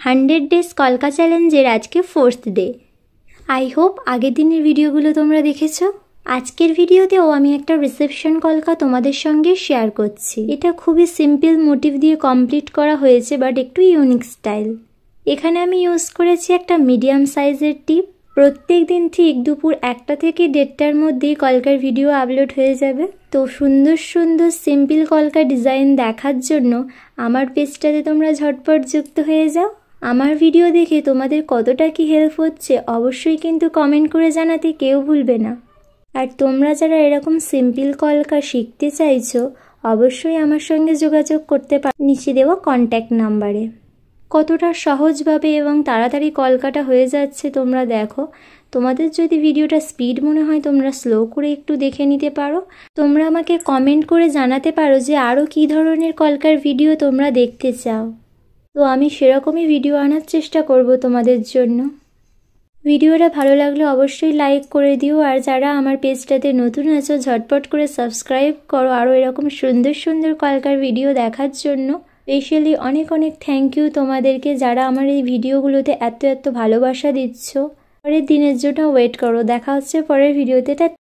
100 days কলকা চ্যালেঞ্জের আজকে 4th ডে। আই হোপ আগের দিনের ভিডিওগুলো তোমরা দেখেছো। আজকের ভিডিওতেও আমি একটা রিসেপশন কলকা তোমাদের সঙ্গে শেয়ার করছি। এটা খুবই সিম্পল মোটিভ দিয়ে কমপ্লিট করা হয়েছে, বাট একটু ইউনিক স্টাইল। এখানে আমি ইউজ করেছি একটা মিডিয়াম সাইজের টিপ। প্রত্যেক দিন ঠিক দুপুর 1টা থেকে 1:30টার মধ্যেই কলকার ভিডিও আপলোড হয়ে যাবে। তো সুন্দর সুন্দর সিম্পল কলকা ডিজাইন দেখার জন্য আমার পেজটাতে তোমরা ঝটপট যুক্ত হয়ে যাও। আমার ভিডিও দেখে তোমাদের কতটা কি হেল্প হচ্ছে অবশ্যই কিন্তু কমেন্ট করে জানাতে কেউ ভুলবে না। আর তোমরা যারা এরকম সিম্পল কলকা শিখতে চাইছো অবশ্যই আমার সঙ্গে যোগাযোগ করতে পারো নিচে দেওয়া কন্ট্যাক্ট নাম্বারে। কতটা সহজভাবে এবং তাড়াতাড়ি কলকাটা হয়ে যাচ্ছে তোমরা দেখো। তোমাদের যদি ভিডিওটা স্পিড মনে হয় তোমরা স্লো করে একটু দেখে নিতে পারো। তোমরা আমাকে কমেন্ট করে জানাতে পারো যে আরও কী ধরনের কলকার ভিডিও তোমরা দেখতে চাও। তো আমি সেরকমই ভিডিও আনার চেষ্টা করব তোমাদের জন্য। ভিডিওটা ভালো লাগলে অবশ্যই লাইক করে দিও। আর যারা আমার পেজটাতে নতুন আছো ঝটপট করে সাবস্ক্রাইব করো আরও এরকম সুন্দর সুন্দর কলকার ভিডিও দেখার জন্য। স্পেশালি অনেক অনেক থ্যাংক ইউ তোমাদেরকে যারা আমার এই ভিডিওগুলোতে এত ভালোবাসা দিচ্ছ। পরের দিনের জন্য ওয়েট করো। দেখা হচ্ছে পরের ভিডিওতে।